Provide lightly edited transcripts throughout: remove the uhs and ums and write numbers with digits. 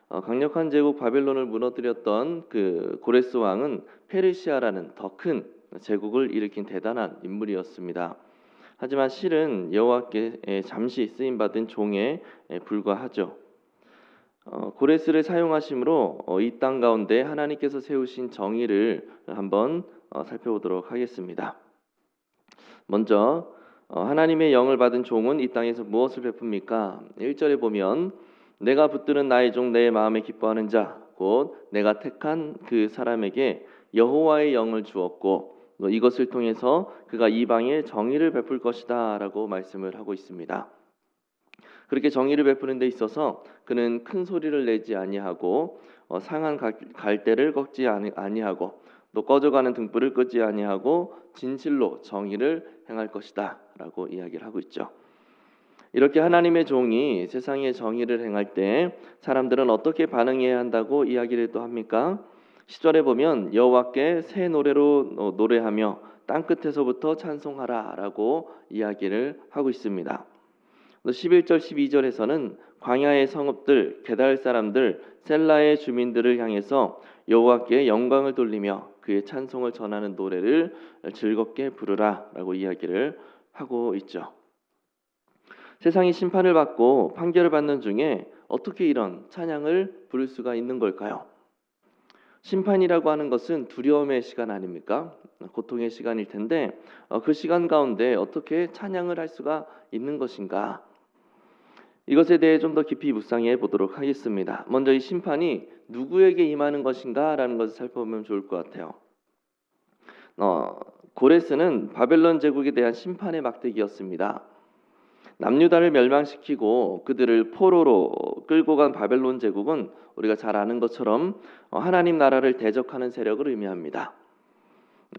강력한 제국 바벨론을 무너뜨렸던 그 고레스 왕은 페르시아라는 더 큰 제국을 일으킨 대단한 인물이었습니다. 하지만 실은 여호와께 잠시 쓰임 받은 종에 불과하죠. 고레스를 사용하심으로 이 땅 가운데 하나님께서 세우신 정의를 한번 살펴보도록 하겠습니다. 먼저 하나님의 영을 받은 종은 이 땅에서 무엇을 베풉니까? 1절에 보면 내가 붙드는 나의 종 내 마음에 기뻐하는 자 곧 내가 택한 그 사람에게 여호와의 영을 주었고 이것을 통해서 그가 이방에 정의를 베풀 것이다 라고 말씀을 하고 있습니다. 그렇게 정의를 베푸는 데 있어서 그는 큰 소리를 내지 아니하고 상한 갈대를 꺾지 아니하고 또 꺼져가는 등불을 끄지 아니하고 진실로 정의를 행할 것이다 라고 이야기를 하고 있죠. 이렇게 하나님의 종이 세상의 정의를 행할 때 사람들은 어떻게 반응해야 한다고 이야기를 또 합니까? 10절에 보면 여호와께 새 노래로 노래하며 땅끝에서부터 찬송하라 라고 이야기를 하고 있습니다. 11절 12절에서는 광야의 성읍들, 게달 사람들, 셀라의 주민들을 향해서 여호와께 영광을 돌리며 그의 찬송을 전하는 노래를 즐겁게 부르라 라고 이야기를 하고 있죠. 세상이 심판을 받고 판결을 받는 중에 어떻게 이런 찬양을 부를 수가 있는 걸까요? 심판이라고 하는 것은 두려움의 시간 아닙니까? 고통의 시간일 텐데 그 시간 가운데 어떻게 찬양을 할 수가 있는 것인가? 이것에 대해 좀 더 깊이 묵상해 보도록 하겠습니다. 먼저 이 심판이 누구에게 임하는 것인가 라는 것을 살펴보면 좋을 것 같아요. 고레스는 바벨론 제국에 대한 심판의 막대기였습니다. 남유다를 멸망시키고 그들을 포로로 끌고 간 바벨론 제국은 우리가 잘 아는 것처럼 하나님 나라를 대적하는 세력을 의미합니다.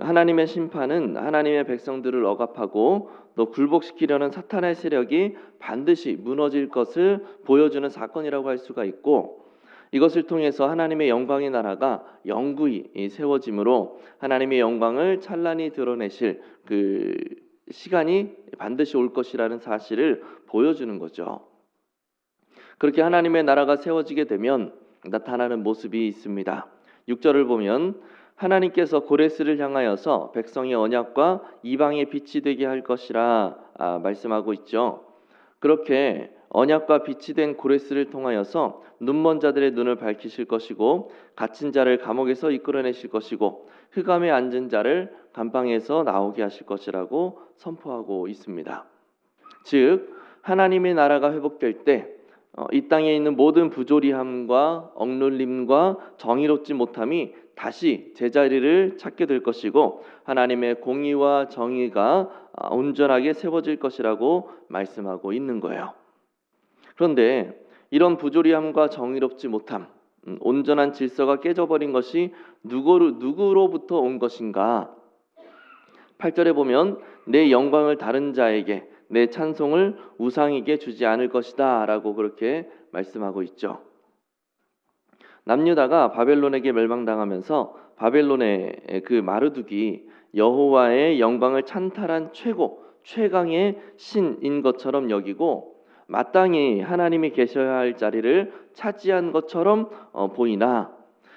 하나님의 심판은 하나님의 백성들을 억압하고 또 굴복시키려는 사탄의 세력이 반드시 무너질 것을 보여주는 사건이라고 할 수가 있고, 이것을 통해서 하나님의 영광의 나라가 영구히 세워지므로 하나님의 영광을 찬란히 드러내실 그 시간이 반드시 올 것이라는 사실을 보여주는 거죠. 그렇게 하나님의 나라가 세워지게 되면 나타나는 모습이 있습니다. 6절을 보면 하나님께서 고레스를 향하여서 백성의 언약과 이방의 빛이 되게 할 것이라 말씀하고 있죠. 그렇게 언약과 빛이 된 고레스를 통하여서 눈먼 자들의 눈을 밝히실 것이고 갇힌 자를 감옥에서 이끌어내실 것이고 흑암에 앉은 자를 감방에서 나오게 하실 것이라고 선포하고 있습니다. 즉 하나님의 나라가 회복될 때 이 땅에 있는 모든 부조리함과 억눌림과 정의롭지 못함이 다시 제자리를 찾게 될 것이고 하나님의 공의와 정의가 온전하게 세워질 것이라고 말씀하고 있는 거예요. 그런데 이런 부조리함과 정의롭지 못함, 온전한 질서가 깨져버린 것이 누구로부터 온 것인가? 8절에 보면 내 영광을 다른 자에게 내 찬송을 우상에게 주지 않을 것이다 라고 그렇게 말씀하고 있죠. 남유다가 바벨론에게 멸망당하면서 바벨론의 그 마르둑이 여호와의 영광을 찬탈한 최강의 신인 것처럼 여기고 마땅히 하나님이 계셔야 할 자리를 차지한 것처럼 보이나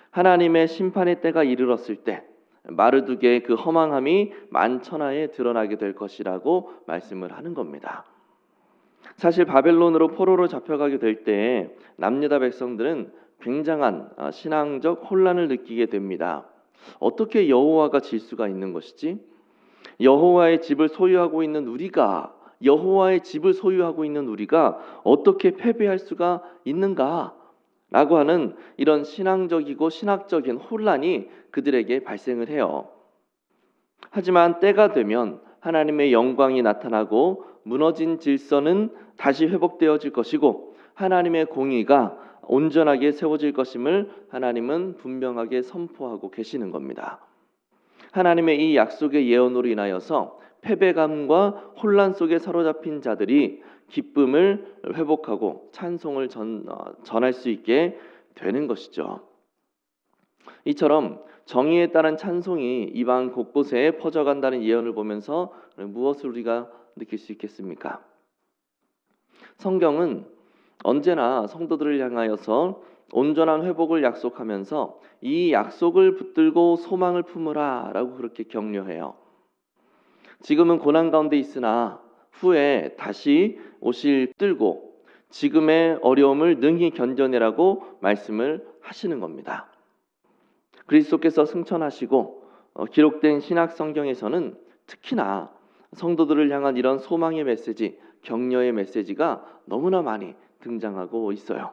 하나님의 심판의 때가 이르렀을 때 마르둑의 그 허망함이 만천하에 드러나게 될 것이라고 말씀을 하는 겁니다. 사실 바벨론으로 포로로 잡혀가게 될 때 남유다 백성들은 굉장한 신앙적 혼란을 느끼게 됩니다. 어떻게 여호와가 질 수가 있는 것이지? 여호와의 집을 소유하고 있는 우리가 어떻게 패배할 수가 있는가? 라고 하는 이런 신앙적이고 신학적인 혼란이 그들에게 발생을 해요. 하지만 때가 되면 하나님의 영광이 나타나고 무너진 질서는 다시 회복되어질 것이고 하나님의 공의가 온전하게 세워질 것임을 하나님은 분명하게 선포하고 계시는 겁니다. 하나님의 이 약속의 예언으로 인하여서 패배감과 혼란 속에 사로잡힌 자들이 기쁨을 회복하고 찬송을 전할 수 있게 되는 것이죠. 이처럼 정의에 따른 찬송이 이방 곳곳에 퍼져간다는 예언을 보면서 무엇을 우리가 느낄 수 있겠습니까? 성경은 언제나 성도들을 향하여서 온전한 회복을 약속하면서 이 약속을 붙들고 소망을 품으라라고 그렇게 격려해요. 지금은 고난 가운데 있으나 후에 다시 오실 들고 지금의 어려움을 능히 견뎌내라고 말씀을 하시는 겁니다. 그리스도께서 승천하시고 기록된 신약 성경에서는 특히나 성도들을 향한 이런 소망의 메시지, 격려의 메시지가 너무나 많이 등장하고 있어요.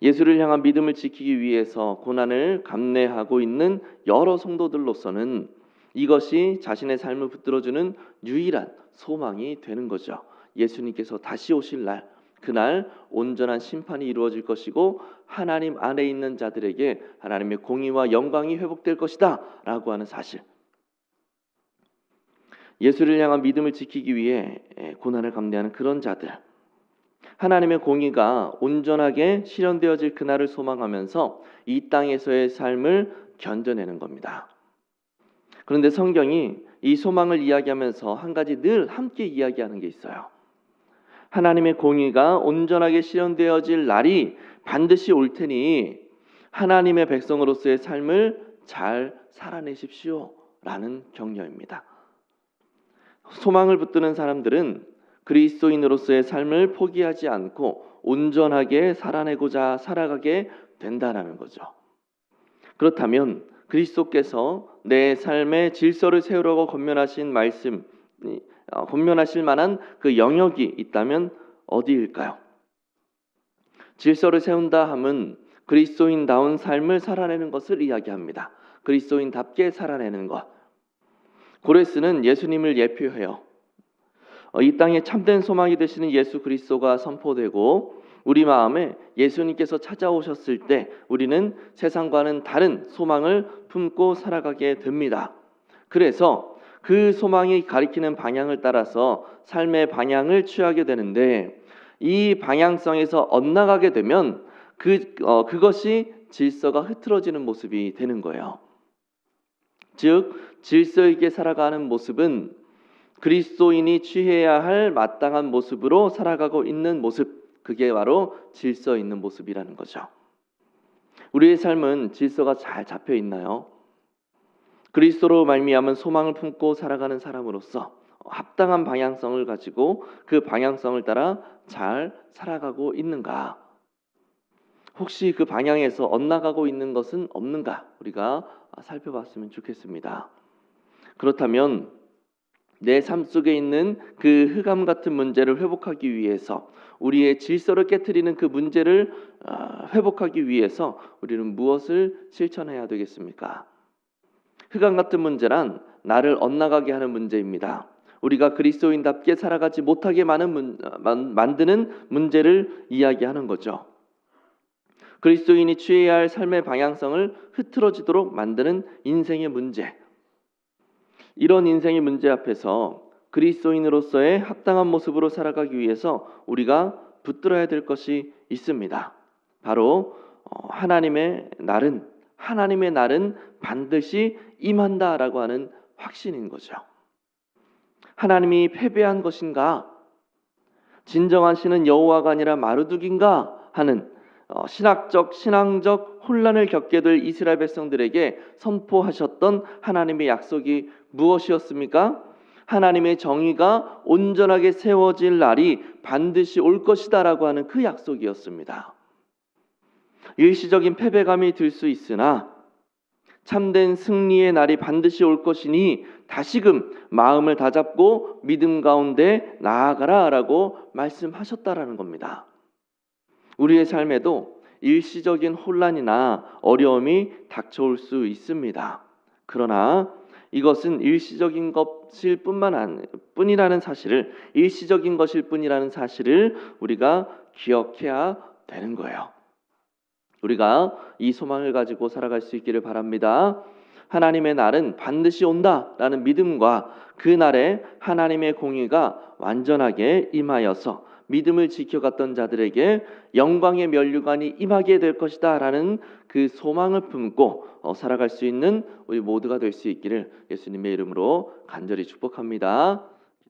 예수를 향한 믿음을 지키기 위해서 고난을 감내하고 있는 여러 성도들로서는 이것이 자신의 삶을 붙들어주는 유일한 소망이 되는 거죠. 예수님께서 다시 오실 날, 그날 온전한 심판이 이루어질 것이고 하나님 안에 있는 자들에게 하나님의 공의와 영광이 회복될 것이다 라고 하는 사실. 예수를 향한 믿음을 지키기 위해 고난을 감내하는 그런 자들, 하나님의 공의가 온전하게 실현되어질 그날을 소망하면서 이 땅에서의 삶을 견뎌내는 겁니다. 그런데 성경이 이 소망을 이야기하면서 한 가지 늘 함께 이야기하는 게 있어요. 하나님의 공의가 온전하게 실현되어질 날이 반드시 올 테니 하나님의 백성으로서의 삶을 잘 살아내십시오 라는 격려입니다. 소망을 붙드는 사람들은 그리스도인으로서의 삶을 포기하지 않고 온전하게 살아내고자 살아가게 된다는 거죠. 그렇다면 그리스도께서 내 삶의 질서를 세우라고 권면하신 말씀, 권면하실 만한 그 영역이 있다면 어디일까요? 질서를 세운다 함은 그리스도인다운 삶을 살아내는 것을 이야기합니다. 그리스도인답게 살아내는 것. 고레스는 예수님을 예표해요. 이 땅에 참된 소망이 되시는 예수 그리스도가 선포되고 우리 마음에 예수님께서 찾아오셨을 때 우리는 세상과는 다른 소망을 품고 살아가게 됩니다. 그래서 그 소망이 가리키는 방향을 따라서 삶의 방향을 취하게 되는데 이 방향성에서 엇나가게 되면 그것이 질서가 흐트러지는 모습이 되는 거예요. 즉 질서 있게 살아가는 모습은 그리스도인이 취해야 할 마땅한 모습으로 살아가고 있는 모습, 그게 바로 질서 있는 모습이라는 거죠. 우리의 삶은 질서가 잘 잡혀 있나요? 그리스도로 말미암은 소망을 품고 살아가는 사람으로서 합당한 방향성을 가지고 그 방향성을 따라 잘 살아가고 있는가? 혹시 그 방향에서 엇나가고 있는 것은 없는가? 우리가 살펴봤으면 좋겠습니다. 그렇다면 내 삶 속에 있는 그 흑암 같은 문제를 회복하기 위해서 우리의 질서를 깨트리는 그 문제를 회복하기 위해서 우리는 무엇을 실천해야 되겠습니까? 흑암 같은 문제란 나를 엇나가게 하는 문제입니다. 우리가 그리스도인답게 살아가지 못하게 만드는 문제를 이야기하는 거죠. 그리스도인이 취해야 할 삶의 방향성을 흐트러지도록 만드는 인생의 문제. 이런 인생의 문제 앞에서 그리스도인으로서의 합당한 모습으로 살아가기 위해서 우리가 붙들어야 될 것이 있습니다. 바로 하나님의 날은 반드시 임한다라고 하는 확신인 거죠. 하나님이 패배한 것인가? 진정한 신은 여호와가 아니라 마르둑인가? 하는 신앙적 혼란을 겪게 될 이스라엘 백성들에게 선포하셨던 하나님의 약속이 무엇이었습니까? 하나님의 정의가 온전하게 세워질 날이 반드시 올 것이다라고 하는 그 약속이었습니다. 일시적인 패배감이 들 수 있으나 참된 승리의 날이 반드시 올 것이니 다시금 마음을 다잡고 믿음 가운데 나아가라라고 말씀하셨다라는 겁니다. 우리의 삶에도 일시적인 혼란이나 어려움이 닥쳐올 수 있습니다. 그러나 이것은 일시적인 것일 뿐이라는 사실을, 일시적인 것일 뿐이라는 사실을 우리가 기억해야 되는 거예요. 우리가 이 소망을 가지고 살아갈 수 있기를 바랍니다. 하나님의 날은 반드시 온다라는 믿음과 그 날에 하나님의 공의가 완전하게 임하여서 믿음을 지켜갔던 자들에게 영광의 면류관이 임하게 될 것이다 라는 그 소망을 품고 살아갈 수 있는 우리 모두가 될 수 있기를 예수님의 이름으로 간절히 축복합니다.